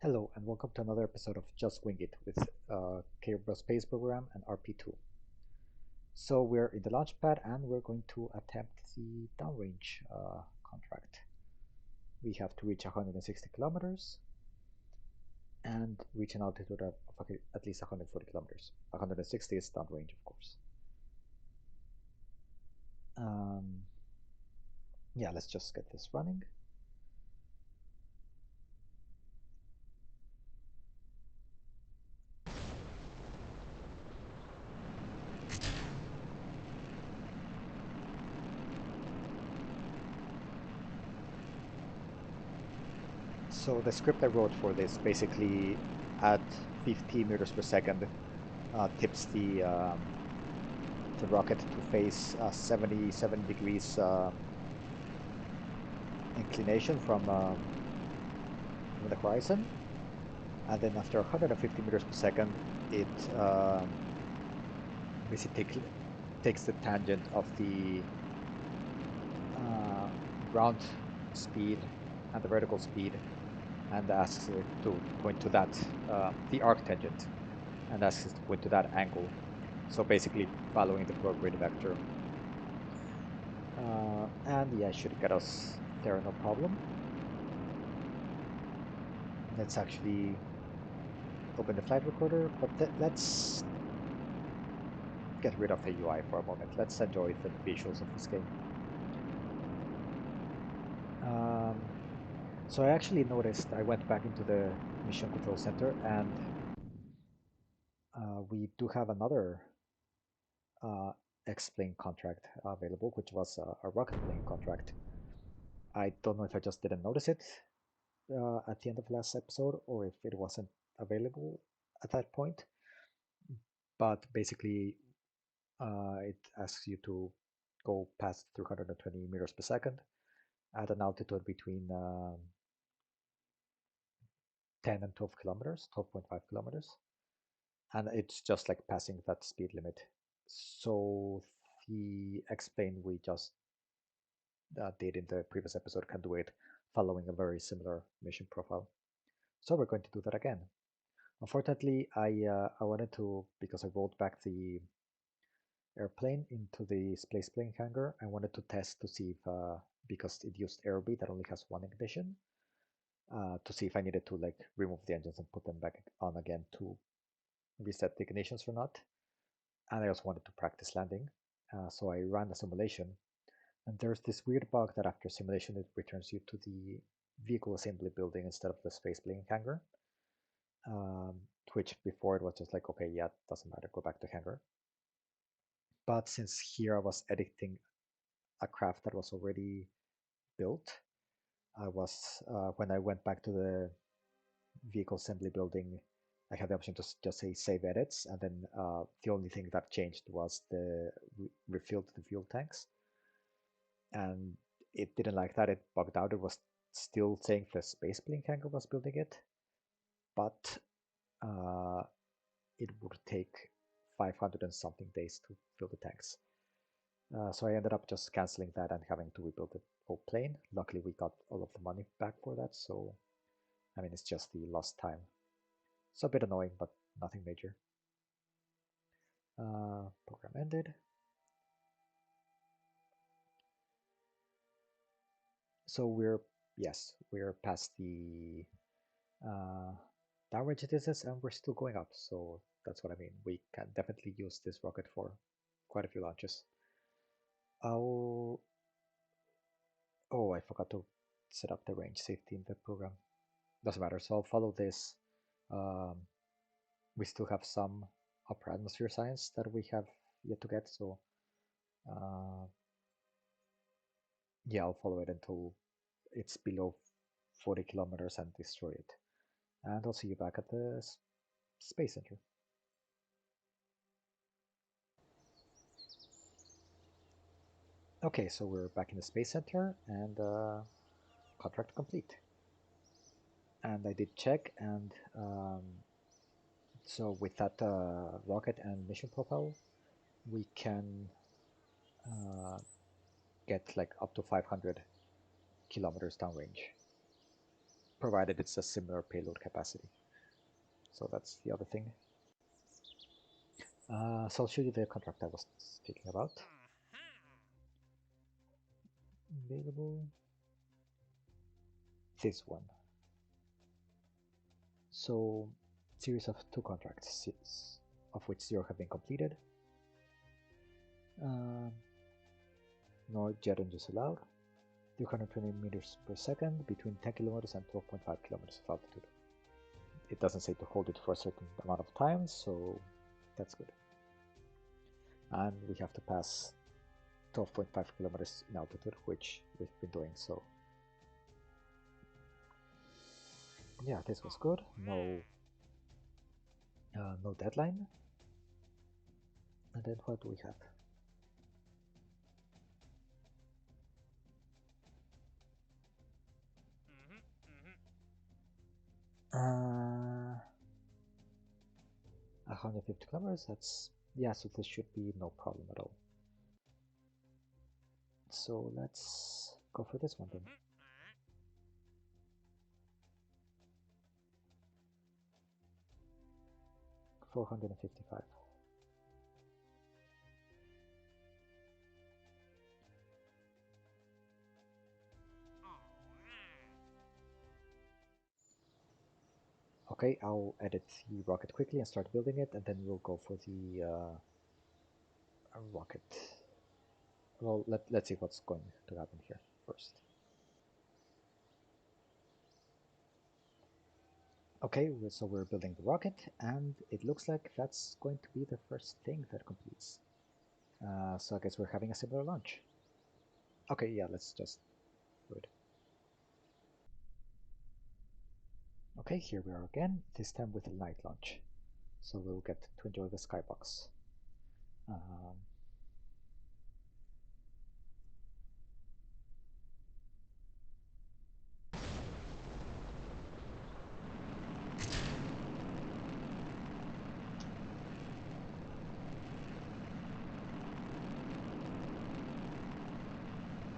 Hello and welcome to another episode of Just Wing It with Kerbal Space Program and RP-2. So we're in the launch pad and we're going to attempt the downrange contract. We have to reach 160 kilometers and reach an altitude of at least 140 kilometers. 160 is downrange, of course. Yeah, let's just get this running. So the script I wrote for this basically at 50 meters per second tips the rocket to face 77 degrees inclination from the horizon, and then after 150 meters per second, it basically takes the tangent of the uh, ground speed and the vertical speed, and asks it to point to that the arc tangent, and asks it to point to that angle. So basically, following the prograde vector. And yeah, should get us there no problem. Let's actually open the flight recorder, but let's get rid of the UI for a moment. Let's enjoy the visuals of this game. Um, so I actually noticed, I went back into the mission control center, and we do have another X-plane contract available, which was a rocket plane contract. I don't know if I just didn't notice it at the end of last episode, or if it wasn't available at that point. But basically, it asks you to go past 320 meters per second at an altitude between 10 and 12 kilometers, 12.5 kilometers. And it's just like passing that speed limit. So the X-plane we just did in the previous episode can do it following a very similar mission profile. So we're going to do that again. Unfortunately, I wanted to, because I rolled back the airplane into the space plane hangar, I wanted to test to see if, because it used Aerobee that only has one ignition, to see if I needed to like remove the engines and put them back on again to reset the ignitions or not. And I also wanted to practice landing. So I ran a simulation, and there's this weird bug that after simulation it returns you to the vehicle assembly building instead of the space plane hangar. Which before it was just like, okay, yeah, doesn't matter, go back to hangar. But since here I was editing a craft that was already built, I was when I went back to the vehicle assembly building, I had the option to just say save edits, and then the only thing that changed was the refilled the fuel tanks, and it didn't like that. It bugged out. It was still saying the space plane hangar was building it, but uh, it would take 500 and something days to fill the tanks. So I ended up just canceling that and having to rebuild the whole plane. Luckily, we got all of the money back for that, so I mean, it's just the lost time. So a bit annoying, but nothing major. Program ended. So we're past the uh, downrange distances and we're still going up. So that's what I mean. We can definitely use this rocket for quite a few launches. I'll, oh, I forgot to set up the range safety in the program. Doesn't matter. So I'll follow this. Um, we still have some upper atmosphere science that we have yet to get. So uh, yeah, I'll follow it until it's below 40 kilometers and destroy it. And I'll see you back at the Space Center. Okay, so we're back in the Space Center and contract complete. And I did check, and so with that rocket and mission profile, we can uh, get like up to 500 kilometers downrange. provided it's a similar payload capacity. So that's the other thing. So I'll show you the contract I was speaking about. Available. This one. So, series of 2 contracts, of which 0 have been completed. No jet engines allowed. 320 meters per second between 10 kilometers and 12.5 kilometers of altitude. It doesn't say to hold it for a certain amount of time, so that's good. And we have to pass 12.5 kilometers in altitude, which we've been doing, so yeah, this was good. No deadline. And then what do we have? Uh, 150 kilometers, that's, yeah, so this should be no problem at all. So let's go for this one then. $455. Okay, I'll edit the rocket quickly and start building it, and then we'll go for the rocket. Well, let's see what's going to happen here first. Okay, so we're building the rocket, and it looks like that's going to be the first thing that completes. So I guess we're having a similar launch. Okay, yeah, let's just do it. Okay, here we are again, this time with a night launch. So we'll get to enjoy the skybox.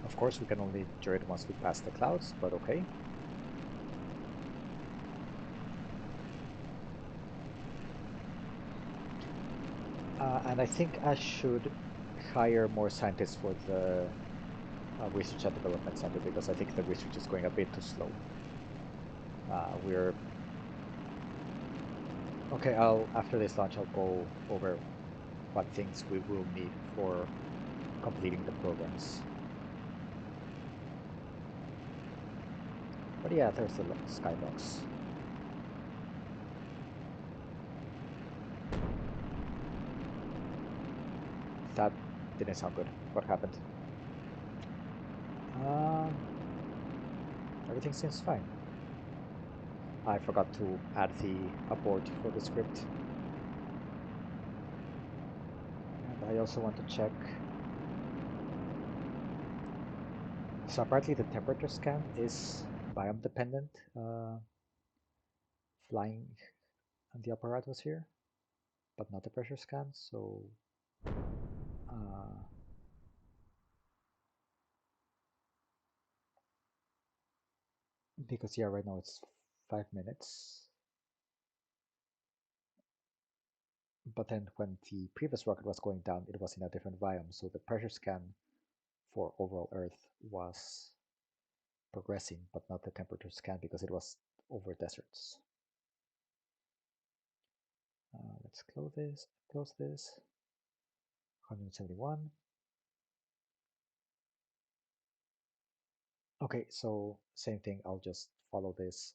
Of course, we can only enjoy it once we pass the clouds, but okay. And I think I should hire more scientists for the Research and Development Center, because I think the research is going a bit too slow. We're okay. After this launch, I'll go over what things we will need for completing the programs. But yeah, there's the skybox. That didn't sound good. What happened? Um, Everything seems fine. I forgot to add the abort for the script. And I also want to check. So apparently the temperature scan is biome dependent, flying in the upper atmosphere, but not the pressure scan. So because yeah, right now it's 5 minutes. But then when the previous rocket was going down, it was in a different biome. So the pressure scan for overall Earth was progressing, but not the temperature scan because it was over deserts. Let's close this. Close this. 171. Okay, so same thing. I'll just follow this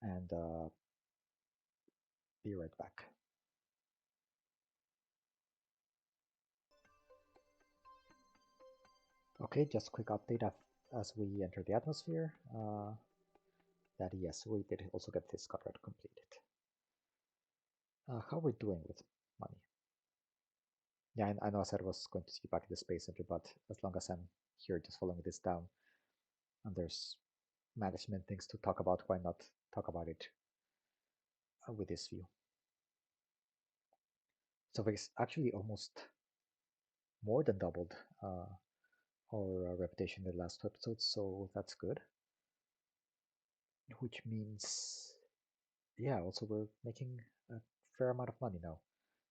and be right back. Okay, just a quick update as we enter the atmosphere. That yes, we did also get this contract completed. How are we doing with money? Yeah, I know I said I was going to see you back in the Space Center, but as long as I'm here just following this down, and there's management things to talk about, why not talk about it with this view? So it's actually almost more than doubled our reputation in the last 2 episodes, so that's good. which means, yeah, also we're making a fair amount of money now.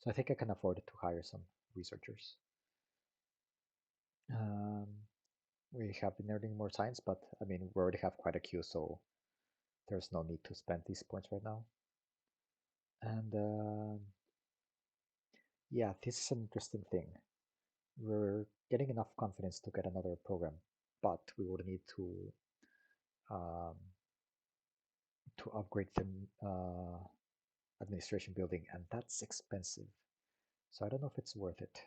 So I think I can afford to hire some researchers. Um, we have been earning more science, but I mean, we already have quite a queue, so there's no need to spend these points right now. And yeah, this is an interesting thing. We're getting enough confidence to get another program, but we would need um, to upgrade the administration building, and that's expensive. So I don't know if it's worth it.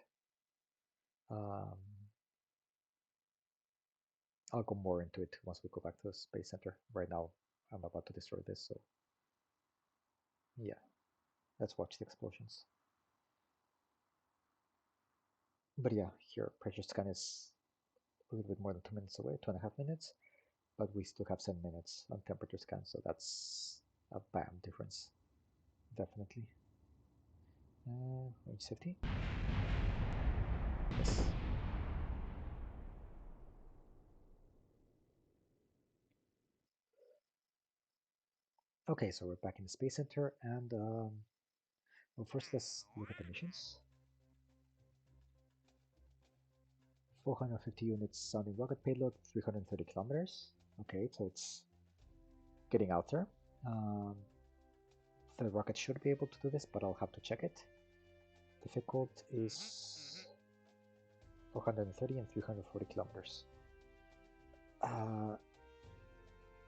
Um, I'll go more into it once we go back to the space center. Right now, I'm about to destroy this, so yeah, let's watch the explosions. But yeah, here pressure scan is a little bit more than 2 minutes away, 2.5 minutes, but we still have 7 minutes on temperature scan, so that's a bam difference, definitely. Range safety. Yes. Okay, so we're back in the space center, and well, first let's look at the missions. 450 units sounding rocket payload, 330 kilometers. Okay, so it's getting out there. The rocket should be able to do this, but I'll have to check it. Difficult is 430 and 340 kilometers.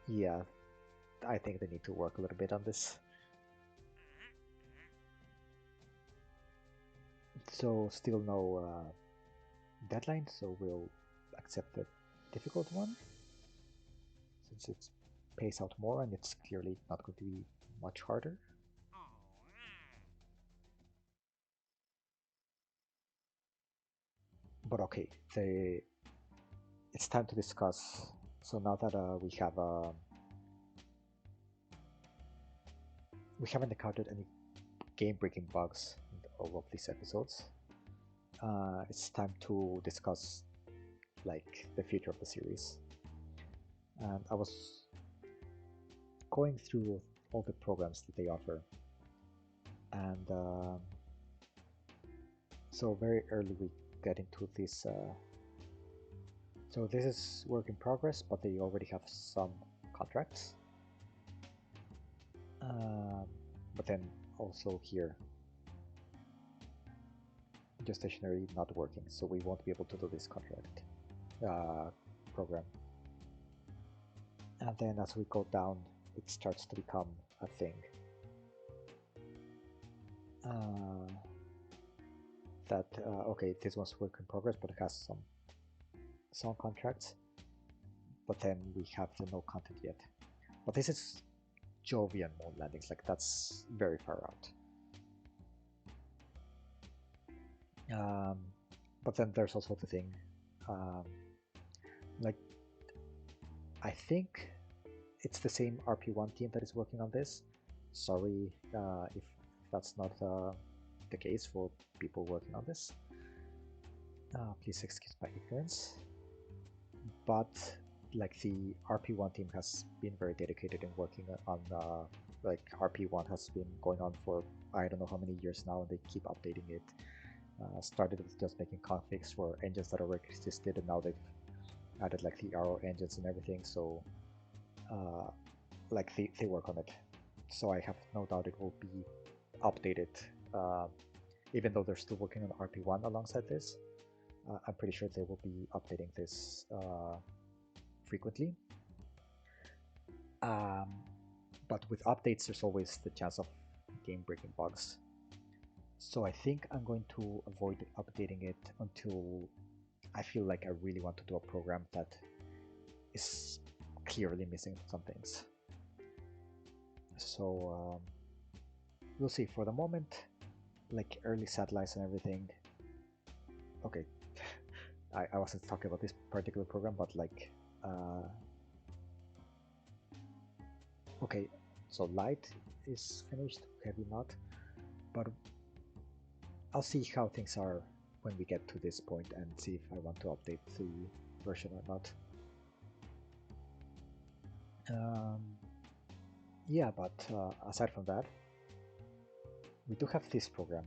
Yeah, I think they need to work a little bit on this. So still no deadline, so we'll accept the difficult one, since it pays out more and it's clearly not going to be much harder. But okay, it's time to discuss. So now that we haven't encountered any game-breaking bugs in all of these episodes, it's time to discuss like the future of the series. And I was going through all the programs that they offer, and so very early we get into this. So this is work in progress, but they already have some contracts. But then also here, stationary not working, so we won't be able to do this contract program. And then as we go down, it starts to become a thing. That okay, this one's work in progress, but it has some contracts. But then we have the no content yet. But this is Jovian moon landings, like that's very far out. But then there's also the thing, like I think it's the same RP-1 team that is working on this. Sorry if that's not the case for people working on this. Please excuse my ignorance. But like the RP-1 team has been very dedicated in working on like RP-1 has been going on for I don't know how many years now, and they keep updating it. Started with just making configs for engines that already existed, and now they've added like the arrow engines and everything. So like they work on it. So I have no doubt it will be updated, even though they're still working on RP-1 alongside this. I'm pretty sure they will be updating this frequently. But with updates, there's always the chance of game-breaking bugs. So I think I'm going to avoid updating it until I feel like I really want to do a program that is clearly missing some things. So we'll see. For the moment, like early satellites and everything. Okay, I wasn't talking about this particular program, but like, okay, so light is finished, heavy not, but I'll see how things are when we get to this point and see if I want to update the version or not. Yeah, but aside from that, we do have this program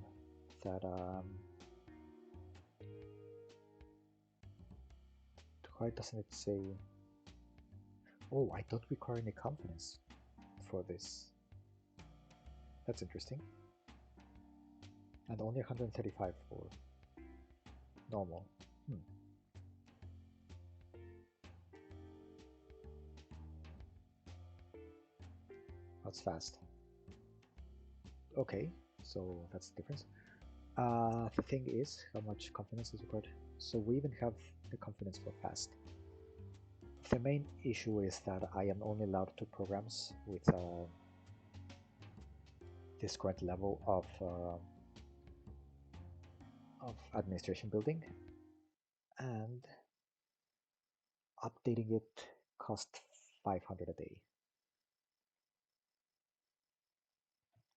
that why doesn't it say? Oh, I don't require any confidence for this. That's interesting. And only 135 for normal. That's fast. Okay, so that's the difference. The thing is, how much confidence is required? So we even have the confidence for fast. The main issue is that I am only allowed 2 programs with this current level of administration building, and updating it cost 500 a day.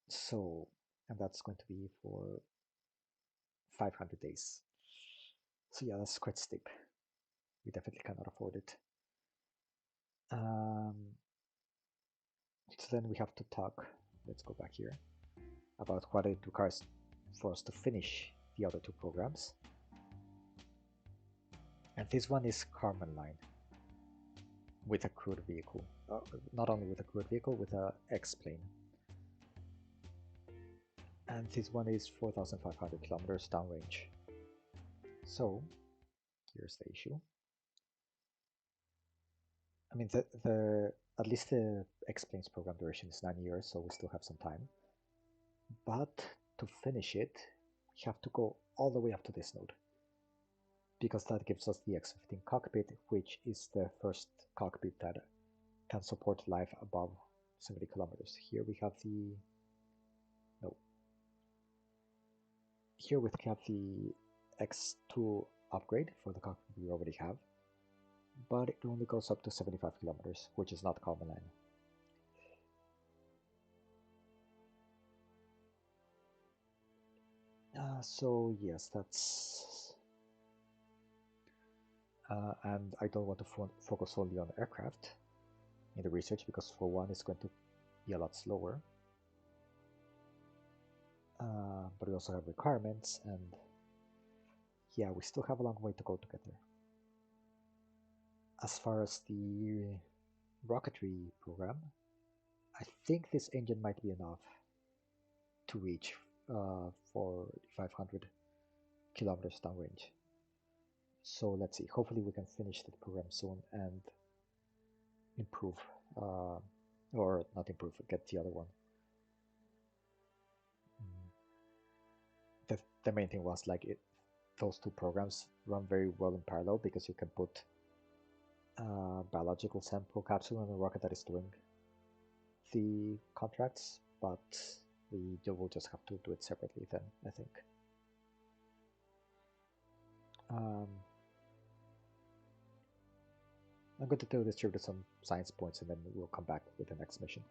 So, and that's going to be for 500 days. So yeah, that's quite steep. We definitely cannot afford it. So then we have to talk, let's go back here, about what it requires for us to finish the other 2 programs. And this one is Carmen line with a crewed vehicle. Not only with a crewed vehicle, with a X-plane. And this one is 4,500 kilometers downrange. So here's the issue. I mean, at least the X-plane's program duration is 9 years, so we still have some time. But to finish it, we have to go all the way up to this node, because that gives us the X-15 cockpit, which is the first cockpit that can support life above 70 kilometers. Here we have the Here we have the X2 upgrade for the cockpit we already have, but it only goes up to 75 kilometers, which is not Carmen line. So yes, that's... and I don't want to focus only on aircraft in the research, because for one it's going to be a lot slower. But we also have requirements, and yeah, we still have a long way to go to get there. As far as the rocketry program, I think this engine might be enough to reach for 500 kilometers downrange. So let's see, hopefully we can finish the program soon and improve, or not improve, get the other one. The main thing was like those 2 programs run very well in parallel, because you can put a biological sample capsule in a rocket that is doing the contracts, but we will just have to do it separately then, I think. I'm going to distribute some science points, and then we'll come back with the next mission.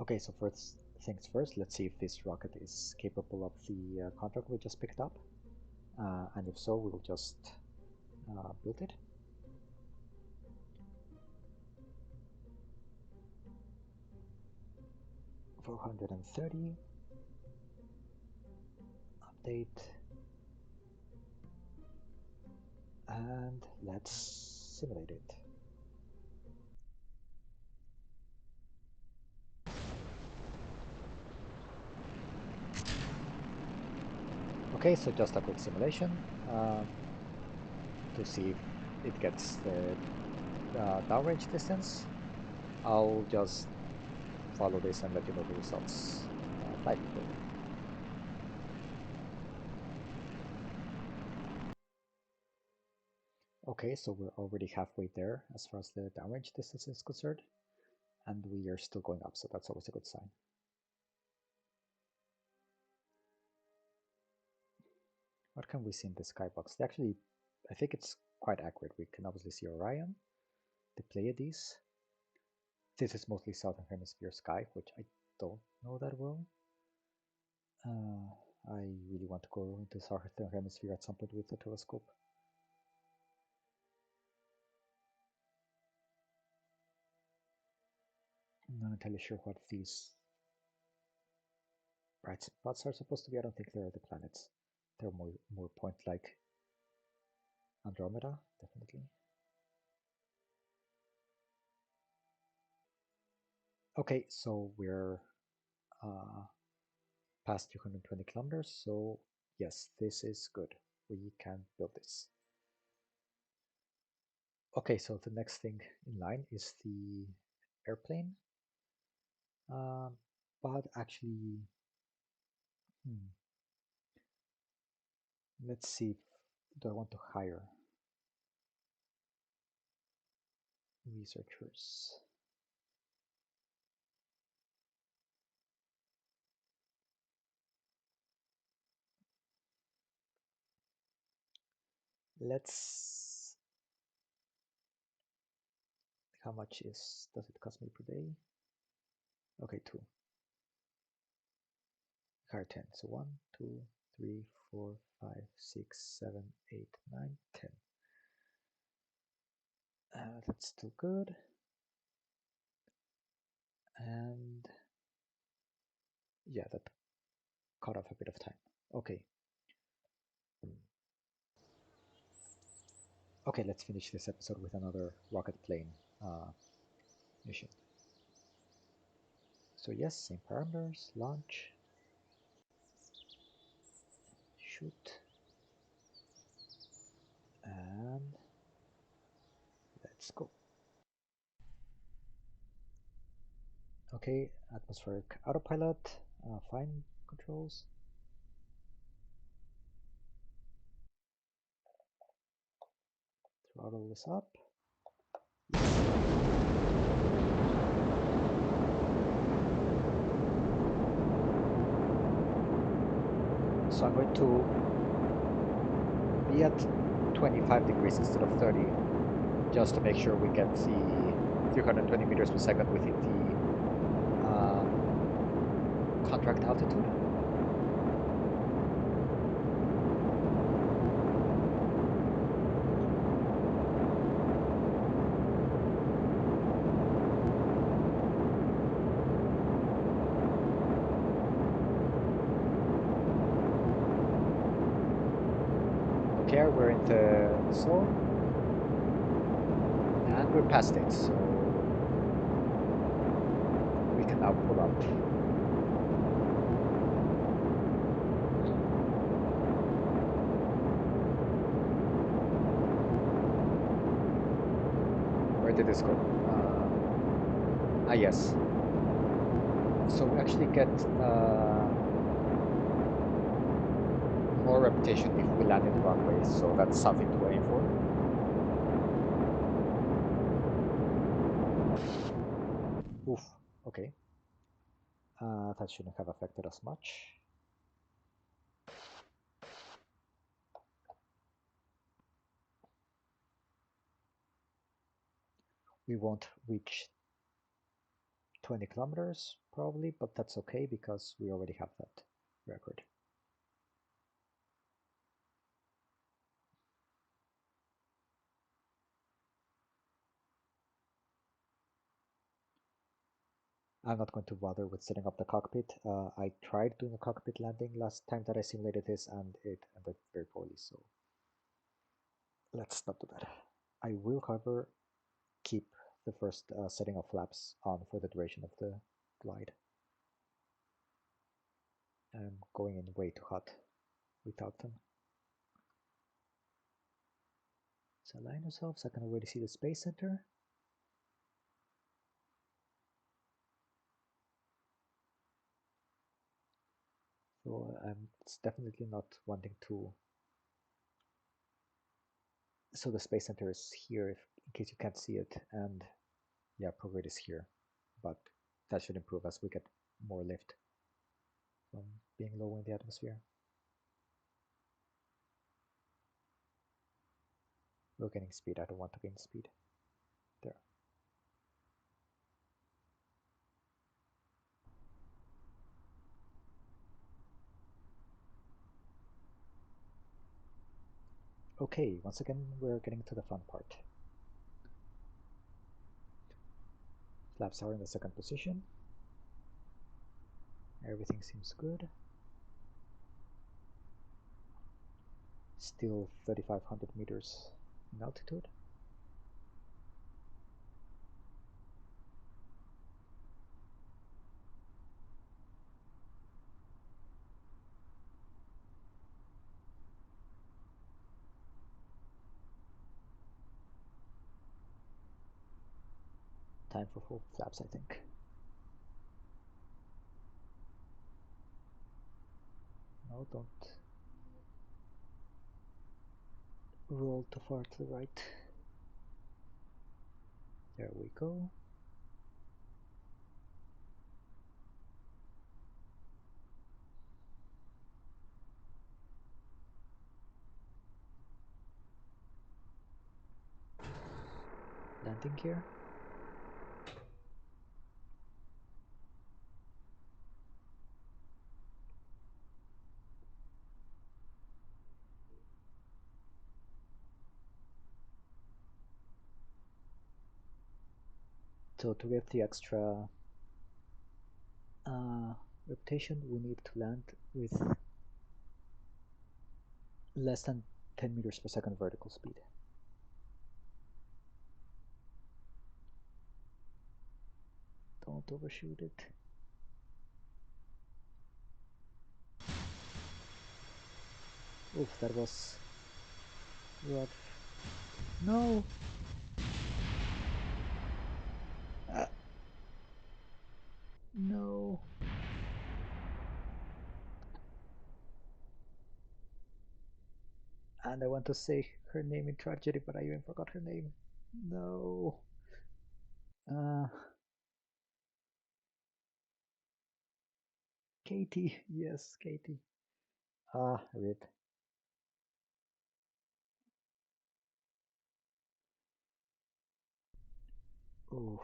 Okay, so first things first, let's see if this rocket is capable of the contract we just picked up. And if so, we'll just build it. $430. Update. And let's simulate it. Okay, so just a quick simulation to see if it gets the downrange distance. I'll just follow this and let you know the results flight report. Okay, so we're already halfway there as far as the downrange distance is concerned, and we are still going up, so that's always a good sign. What can we see in the skybox? Actually, I think it's quite accurate. We can obviously see Orion, the Pleiades. This is mostly Southern Hemisphere sky, which I don't know that well. I really want to go into Southern Hemisphere at some point with the telescope. Not entirely sure what these bright spots are supposed to be. I don't think they're the planets. They're more point-like. Andromeda, definitely. Okay, so we're past 220 kilometers, so yes, this is good. We can build this. Okay, so the next thing in line is the airplane. But actually, let's see. Do I want to hire researchers? Let's. How much does it cost me per day? Okay, 2. Hire 10. So 1, 2, 3, 4, 5, 6, 7, 8, 9, 10. That's still good. And yeah, that cut off a bit of time. Okay. Okay, let's finish this episode with another rocket plane mission. So yes, same parameters, launch, shoot, and let's go. Okay, atmospheric autopilot, fine controls. Throttle this up. So I'm going to be at 25 degrees instead of 30, just to make sure we get the 320 meters per second within the contract altitude. Okay, we're in the zone, and we're past it, so we can now pull up. Where did this go? Yes. So we actually get more reputation if we land in the runway, so that's something to aim for. Oof, okay. That shouldn't have affected us much. We won't reach 20 kilometers probably, but that's okay because we already have that record. I'm not going to bother with setting up the cockpit. I tried doing a cockpit landing last time that I simulated this, and it ended very poorly, so let's not do that. I will, however, keep the first setting of flaps on for the duration of the glide. I'm going in way too hot without them. So align yourselves. I can already see the Space Center. So it's definitely not wanting to. So the Space Center is here, in case you can't see it, and yeah, prograde is here, but that should improve as we get more lift from being low in the atmosphere. We're getting speed. I don't want to gain speed. There. Okay, once again, we're getting to the fun part. Flaps are in the second position. Everything seems good. Still 3,500 meters in altitude. Time for full flaps, I think. No, don't roll too far to the right. There we go. Landing here. So to get the extra rotation, we need to land with less than 10 meters per second vertical speed. Don't overshoot it. Oof, that was rough. No! No! And I want to say her name in tragedy, but I even forgot her name. No! Katie, yes, Katie. Rip. Oof.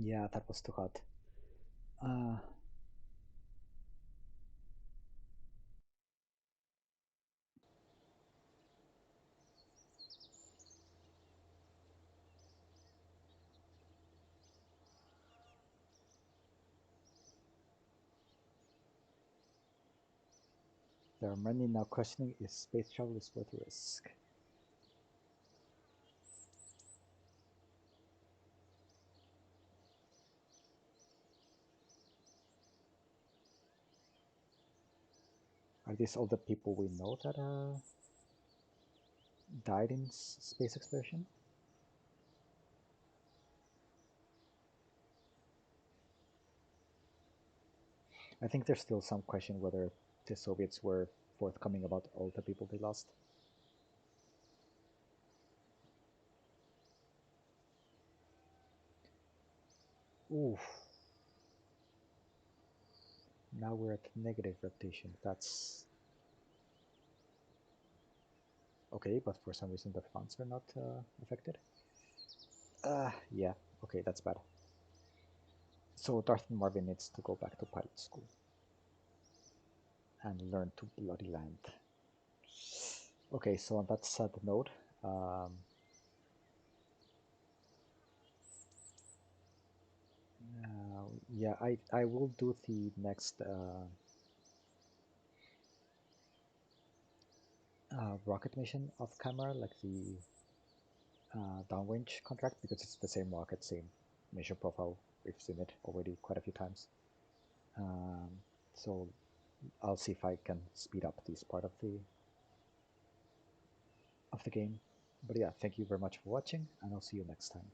Yeah, that was too hot. There are many now questioning if space travel is worth the risk. Are these all the people we know that died in space exploration? I think there's still some question whether the Soviets were forthcoming about all the people they lost. Oof. Now we're at negative rotation. That's okay, but for some reason the fans are not affected. Yeah, okay, that's bad. So Darth and Marvin needs to go back to pilot school and learn to bloody land. Okay, so on that sad note, yeah, I will do the next rocket mission off camera, like the downrange contract, because it's the same rocket, same mission profile. We've seen it already quite a few times. So I'll see if I can speed up this part of the game. But yeah, thank you very much for watching, and I'll see you next time.